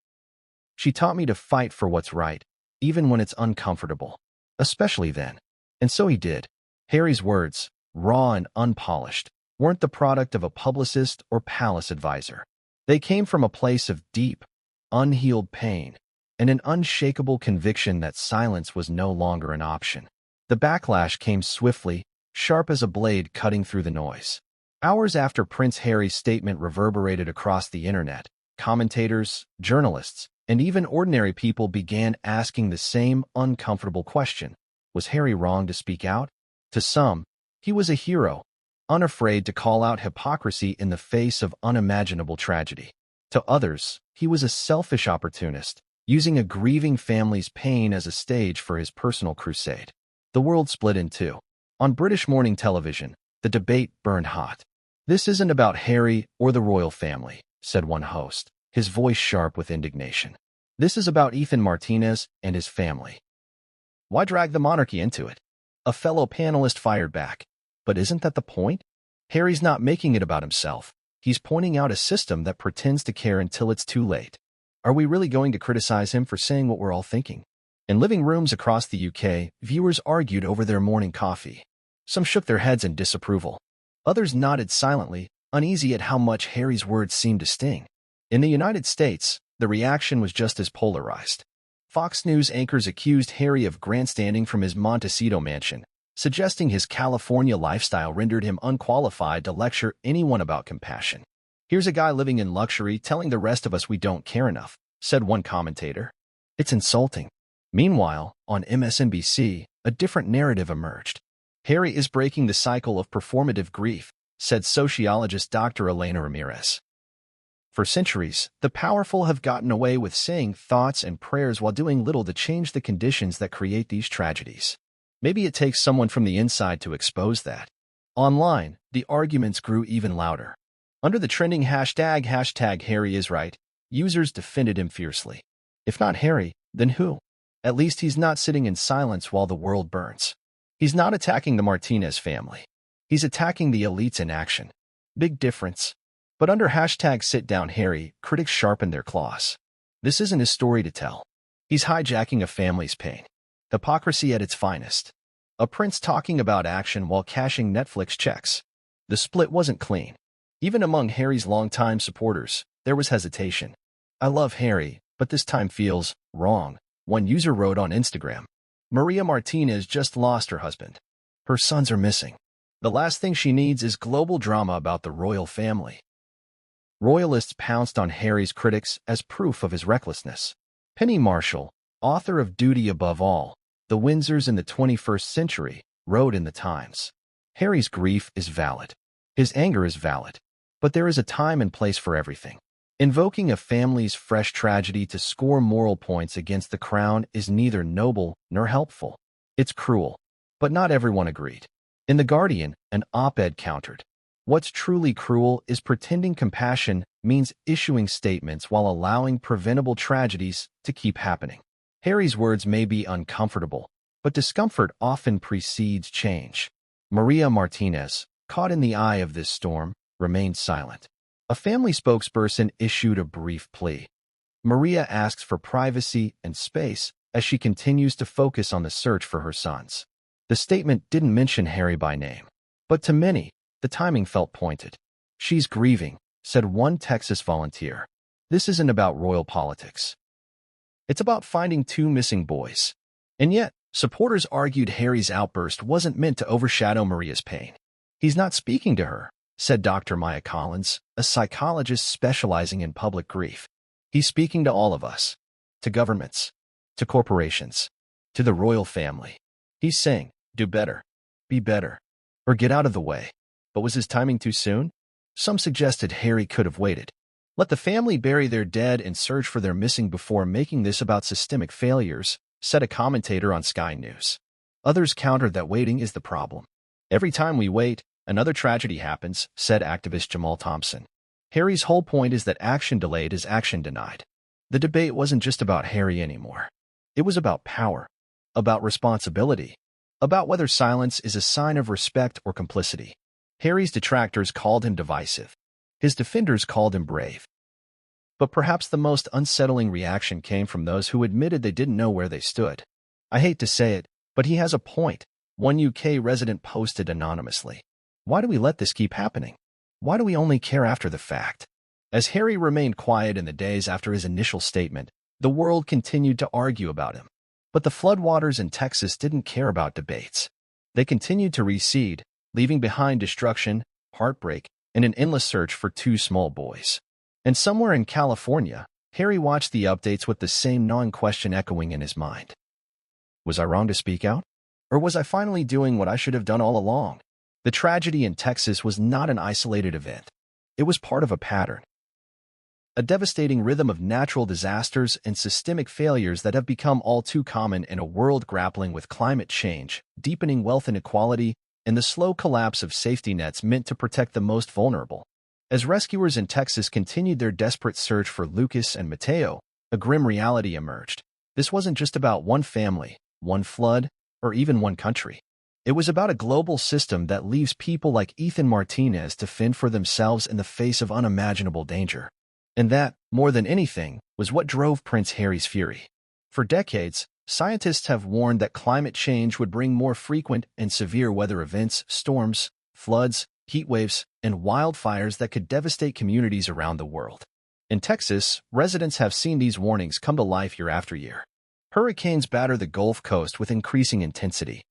She taught me to fight for what's right, even when it's uncomfortable. Especially then. And so he did. Harry's words, raw and unpolished, weren't the product of a publicist or palace advisor. They came from a place of deep, unhealed pain, and an unshakable conviction that silence was no longer an option. The backlash came swiftly, sharp as a blade cutting through the noise. Hours after Prince Harry's statement reverberated across the internet, commentators, journalists, and even ordinary people began asking the same uncomfortable question. Was Harry wrong to speak out? To some, he was a hero, unafraid to call out hypocrisy in the face of unimaginable tragedy. To others, he was a selfish opportunist, using a grieving family's pain as a stage for his personal crusade. The world split in two. On British morning television, the debate burned hot. This isn't about Harry or the royal family, said one host, his voice sharp with indignation. This is about Ethan Martinez and his family. Why drag the monarchy into it? A fellow panelist fired back. But isn't that the point? Harry's not making it about himself. He's pointing out a system that pretends to care until it's too late. Are we really going to criticize him for saying what we're all thinking? In living rooms across the UK, viewers argued over their morning coffee. Some shook their heads in disapproval. Others nodded silently, uneasy at how much Harry's words seemed to sting. In the United States, the reaction was just as polarized. Fox News anchors accused Harry of grandstanding from his Montecito mansion, suggesting his California lifestyle rendered him unqualified to lecture anyone about compassion. Here's a guy living in luxury telling the rest of us we don't care enough, said one commentator. It's insulting. Meanwhile, on MSNBC, a different narrative emerged. Harry is breaking the cycle of performative grief, said sociologist Dr. Elena Ramirez. For centuries, the powerful have gotten away with saying thoughts and prayers while doing little to change the conditions that create these tragedies. Maybe it takes someone from the inside to expose that. Online, the arguments grew even louder. Under the trending hashtag Harry is right, users defended him fiercely. If not Harry, then who? At least he's not sitting in silence while the world burns. He's not attacking the Martinez family. He's attacking the elites in action. Big difference. But under hashtag #SitDownHarry, critics sharpened their claws. This isn't his story to tell. He's hijacking a family's pain. Hypocrisy at its finest. A prince talking about action while cashing Netflix checks. The split wasn't clean. Even among Harry's longtime supporters, there was hesitation. I love Harry, but this time feels wrong, one user wrote on Instagram. Maria Martinez just lost her husband. Her sons are missing. The last thing she needs is global drama about the royal family. Royalists pounced on Harry's critics as proof of his recklessness. Penny Marshall, author of Duty Above All, The Windsors in the 21st Century, wrote in the Times. Harry's grief is valid. His anger is valid. But there is a time and place for everything. Invoking a family's fresh tragedy to score moral points against the crown is neither noble nor helpful. It's cruel. But not everyone agreed. In The Guardian, an op-ed countered. What's truly cruel is pretending compassion means issuing statements while allowing preventable tragedies to keep happening. Harry's words may be uncomfortable, but discomfort often precedes change. Maria Martinez, caught in the eye of this storm, remained silent. A family spokesperson issued a brief plea. Maria asks for privacy and space as she continues to focus on the search for her sons. The statement didn't mention Harry by name, but to many, the timing felt pointed. She's grieving, said one Texas volunteer. This isn't about royal politics. It's about finding two missing boys. And yet, supporters argued Harry's outburst wasn't meant to overshadow Maria's pain. He's not speaking to her, said Dr. Maya Collins, a psychologist specializing in public grief. He's speaking to all of us. To governments. To corporations. To the royal family. He's saying, do better. Be better. Or get out of the way. But was his timing too soon? Some suggested Harry could have waited. Let the family bury their dead and search for their missing before making this about systemic failures, said a commentator on Sky News. Others countered that waiting is the problem. Every time we wait, another tragedy happens, said activist Jamal Thompson. Harry's whole point is that action delayed is action denied. The debate wasn't just about Harry anymore. It was about power, about responsibility, about whether silence is a sign of respect or complicity. Harry's detractors called him divisive. His defenders called him brave. But perhaps the most unsettling reaction came from those who admitted they didn't know where they stood. I hate to say it, but he has a point, one UK resident posted anonymously. Why do we let this keep happening? Why do we only care after the fact? As Harry remained quiet in the days after his initial statement, the world continued to argue about him. But the floodwaters in Texas didn't care about debates. They continued to recede, leaving behind destruction, heartbreak, and an endless search for two small boys. And somewhere in California, Harry watched the updates with the same gnawing question echoing in his mind. Was I wrong to speak out? Or was I finally doing what I should have done all along? The tragedy in Texas was not an isolated event. It was part of a pattern. A devastating rhythm of natural disasters and systemic failures that have become all too common in a world grappling with climate change, deepening wealth inequality, and the slow collapse of safety nets meant to protect the most vulnerable. As rescuers in Texas continued their desperate search for Lucas and Mateo, a grim reality emerged. This wasn't just about one family, one flood, or even one country. It was about a global system that leaves people like Ethan Martinez to fend for themselves in the face of unimaginable danger. And that, more than anything, was what drove Prince Harry's fury. For decades, scientists have warned that climate change would bring more frequent and severe weather events, storms, floods, heat waves, and wildfires that could devastate communities around the world. In Texas, residents have seen these warnings come to life year after year. Hurricanes batter the Gulf Coast with increasing intensity.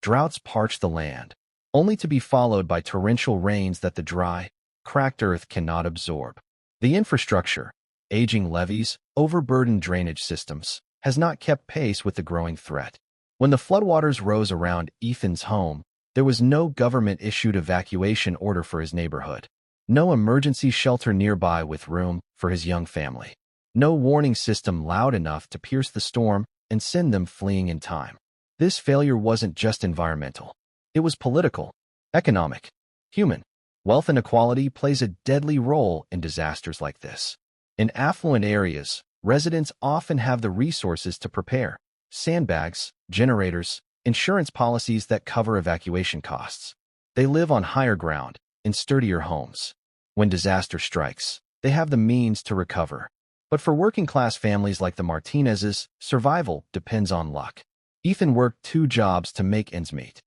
Droughts parch the land, only to be followed by torrential rains that the dry, cracked earth cannot absorb. The infrastructure, aging levees, overburdened drainage systems, has not kept pace with the growing threat. When the floodwaters rose around Ethan's home, there was no government-issued evacuation order for his neighborhood. No emergency shelter nearby with room for his young family. No warning system loud enough to pierce the storm and send them fleeing in time. This failure wasn't just environmental. It was political, economic, human. Wealth inequality plays a deadly role in disasters like this. In affluent areas, residents often have the resources to prepare: sandbags, generators, insurance policies that cover evacuation costs. They live on higher ground, in sturdier homes. When disaster strikes, they have the means to recover. But for working-class families like the Martinezes, survival depends on luck. Ethan worked 2 jobs to make ends meet.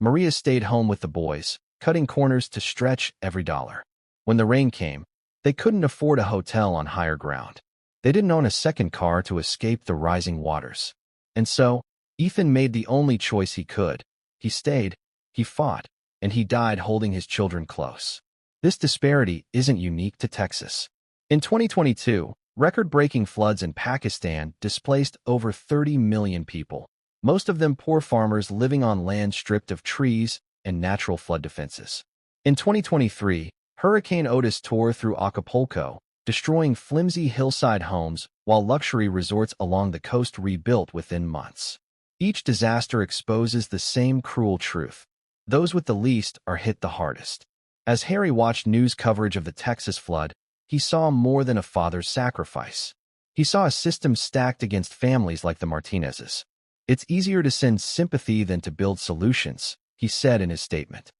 Maria stayed home with the boys, cutting corners to stretch every dollar. When the rain came, they couldn't afford a hotel on higher ground. They didn't own a second car to escape the rising waters. And so, Ethan made the only choice he could. He stayed, he fought, and he died holding his children close. This disparity isn't unique to Texas. In 2022, record-breaking floods in Pakistan displaced over 30 million people, most of them poor farmers living on land stripped of trees and natural flood defenses. In 2023, Hurricane Otis tore through Acapulco, destroying flimsy hillside homes while luxury resorts along the coast rebuilt within months. Each disaster exposes the same cruel truth: those with the least are hit the hardest. As Harry watched news coverage of the Texas flood, he saw more than a father's sacrifice. He saw a system stacked against families like the Martinezes. "It's easier to send sympathy than to build solutions," he said in his statement.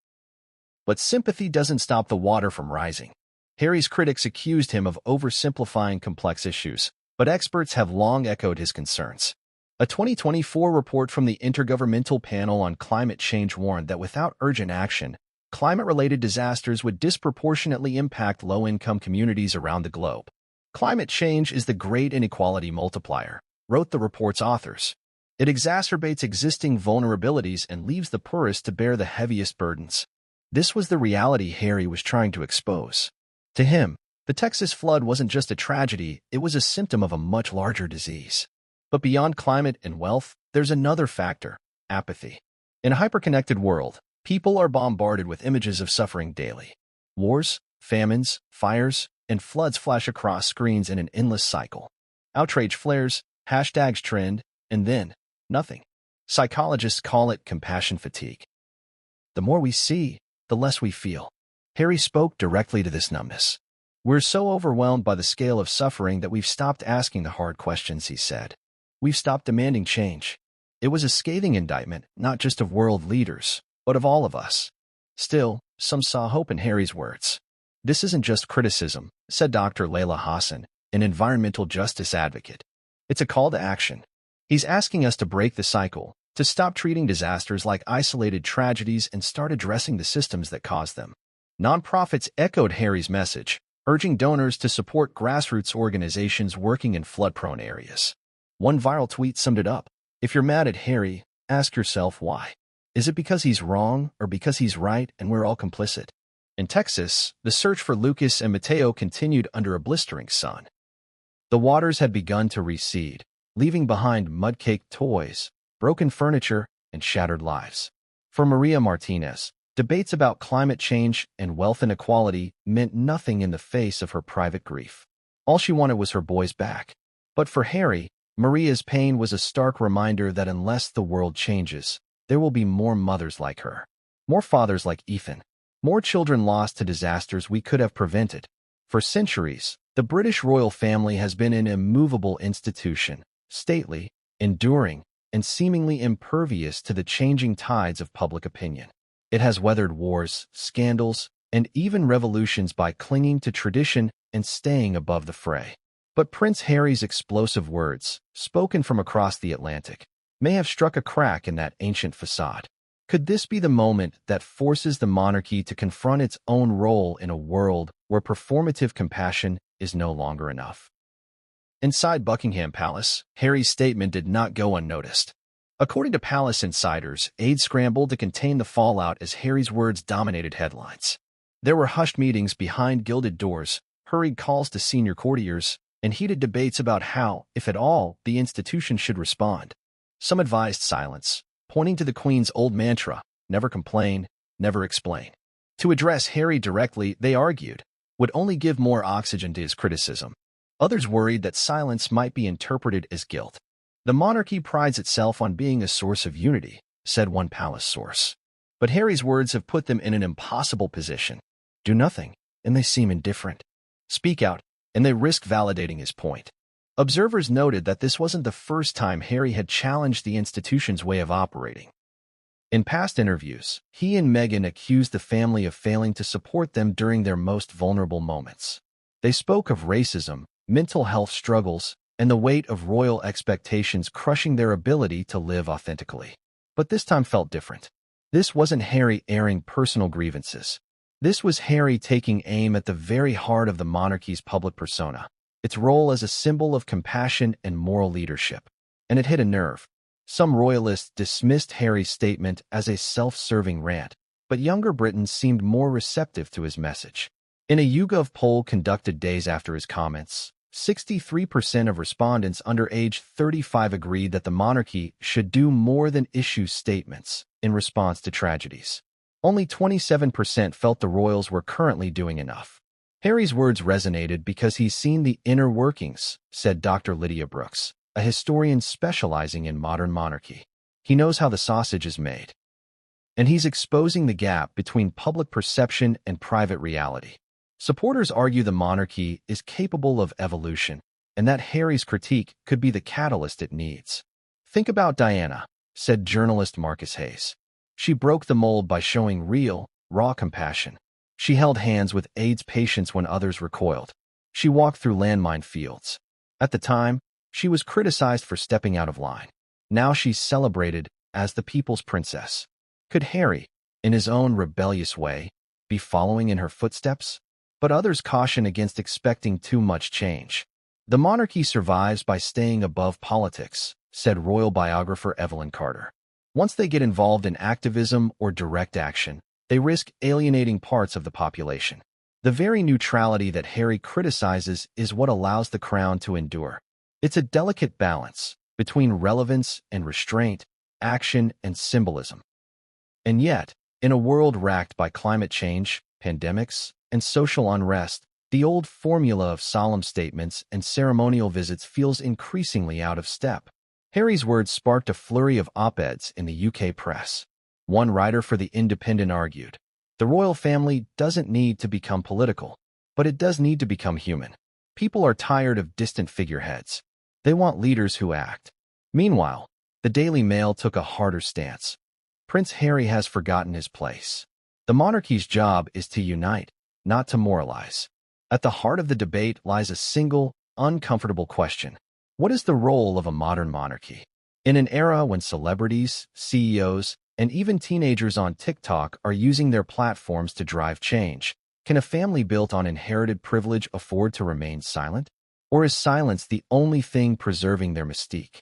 But sympathy doesn't stop the water from rising. Harry's critics accused him of oversimplifying complex issues, but experts have long echoed his concerns. A 2024 report from the Intergovernmental Panel on Climate Change warned that without urgent action, climate-related disasters would disproportionately impact low-income communities around the globe. "Climate change is the great inequality multiplier," wrote the report's authors. "It exacerbates existing vulnerabilities and leaves the poorest to bear the heaviest burdens." This was the reality Harry was trying to expose. To him, the Texas flood wasn't just a tragedy, it was a symptom of a much larger disease. But beyond climate and wealth, there's another factor: apathy. In a hyperconnected world, people are bombarded with images of suffering daily. Wars, famines, fires, and floods flash across screens in an endless cycle. Outrage flares, hashtags trend, and then, nothing. Psychologists call it compassion fatigue. The more we see, the less we feel. Harry spoke directly to this numbness. "We're so overwhelmed by the scale of suffering that we've stopped asking the hard questions," he said. "We've stopped demanding change." It was a scathing indictment, not just of world leaders, but of all of us. Still, some saw hope in Harry's words. "This isn't just criticism," said Dr. Layla Hassan, an environmental justice advocate. "It's a call to action." He's asking us to break the cycle, to stop treating disasters like isolated tragedies and start addressing the systems that cause them. Nonprofits echoed Harry's message, urging donors to support grassroots organizations working in flood-prone areas. One viral tweet summed it up: "If you're mad at Harry, ask yourself why. Is it because he's wrong or because he's right and we're all complicit?" In Texas, the search for Lucas and Mateo continued under a blistering sun. The waters had begun to recede, leaving behind mud-caked toys, broken furniture, and shattered lives. For Maria Martinez, debates about climate change and wealth inequality meant nothing in the face of her private grief. All she wanted was her boys back. But for Harry, Maria's pain was a stark reminder that unless the world changes, there will be more mothers like her, more fathers like Ethan, more children lost to disasters we could have prevented. For centuries, the British royal family has been an immovable institution, stately, enduring, and seemingly impervious to the changing tides of public opinion. It has weathered wars, scandals, and even revolutions by clinging to tradition and staying above the fray. But Prince Harry's explosive words, spoken from across the Atlantic, may have struck a crack in that ancient facade. Could this be the moment that forces the monarchy to confront its own role in a world where performative compassion is no longer enough? Inside Buckingham Palace, Harry's statement did not go unnoticed. According to palace insiders, aides scrambled to contain the fallout as Harry's words dominated headlines. There were hushed meetings behind gilded doors, hurried calls to senior courtiers, and heated debates about how, if at all, the institution should respond. Some advised silence, pointing to the Queen's old mantra: never complain, never explain. To address Harry directly, they argued, would only give more oxygen to his criticism. Others worried that silence might be interpreted as guilt. The monarchy prides itself on being a source of unity, said one palace source. But Harry's words have put them in an impossible position. Do nothing, and they seem indifferent. Speak out, and they risk validating his point. Observers noted that this wasn't the first time Harry had challenged the institution's way of operating. In past interviews, he and Meghan accused the family of failing to support them during their most vulnerable moments. They spoke of racism, mental health struggles, and the weight of royal expectations crushing their ability to live authentically. But this time felt different. This wasn't Harry airing personal grievances. This was Harry taking aim at the very heart of the monarchy's public persona, its role as a symbol of compassion and moral leadership. And it hit a nerve. Some royalists dismissed Harry's statement as a self-serving rant, but younger Britons seemed more receptive to his message. In a YouGov poll conducted days after his comments, 63% of respondents under age 35 agreed that the monarchy should do more than issue statements in response to tragedies. Only 27% felt the royals were currently doing enough. Harry's words resonated because he's seen the inner workings, said Dr. Lydia Brooks, a historian specializing in modern monarchy. He knows how the sausage is made. And he's exposing the gap between public perception and private reality. Supporters argue the monarchy is capable of evolution, and that Harry's critique could be the catalyst it needs. Think about Diana, said journalist Marcus Hayes. She broke the mold by showing real, raw compassion. She held hands with AIDS patients when others recoiled. She walked through landmine fields. At the time, she was criticized for stepping out of line. Now she's celebrated as the people's princess. Could Harry, in his own rebellious way, be following in her footsteps? But others caution against expecting too much change. The monarchy survives by staying above politics, said royal biographer Evelyn Carter. Once they get involved in activism or direct action, they risk alienating parts of the population. The very neutrality that Harry criticizes is what allows the crown to endure. It's a delicate balance between relevance and restraint, action and symbolism. And yet, in a world racked by climate change, pandemics, and social unrest, the old formula of solemn statements and ceremonial visits feels increasingly out of step. Harry's words sparked a flurry of op-eds in the UK press. One writer for The Independent argued, the royal family doesn't need to become political, but it does need to become human. People are tired of distant figureheads. They want leaders who act. Meanwhile, the Daily Mail took a harder stance. Prince Harry has forgotten his place. The monarchy's job is to unite, not to moralize. At the heart of the debate lies a single, uncomfortable question. What is the role of a modern monarchy? In an era when celebrities, CEOs, and even teenagers on TikTok are using their platforms to drive change, can a family built on inherited privilege afford to remain silent? Or is silence the only thing preserving their mystique?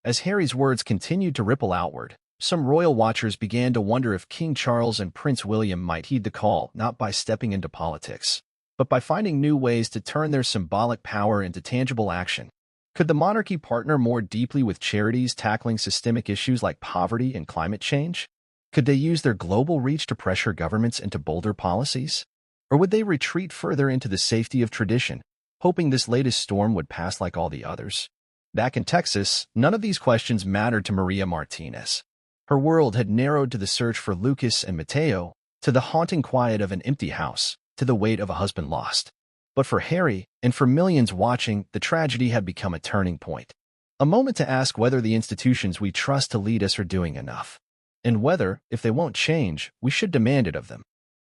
As Harry's words continued to ripple outward, some royal watchers began to wonder if King Charles and Prince William might heed the call, not by stepping into politics, but by finding new ways to turn their symbolic power into tangible action. Could the monarchy partner more deeply with charities tackling systemic issues like poverty and climate change? Could they use their global reach to pressure governments into bolder policies? Or would they retreat further into the safety of tradition, hoping this latest storm would pass like all the others? Back in Texas, none of these questions mattered to Maria Martinez. Her world had narrowed to the search for Lucas and Mateo, to the haunting quiet of an empty house, to the weight of a husband lost. But for Harry, and for millions watching, the tragedy had become a turning point. A moment to ask whether the institutions we trust to lead us are doing enough. And whether, if they won't change, we should demand it of them.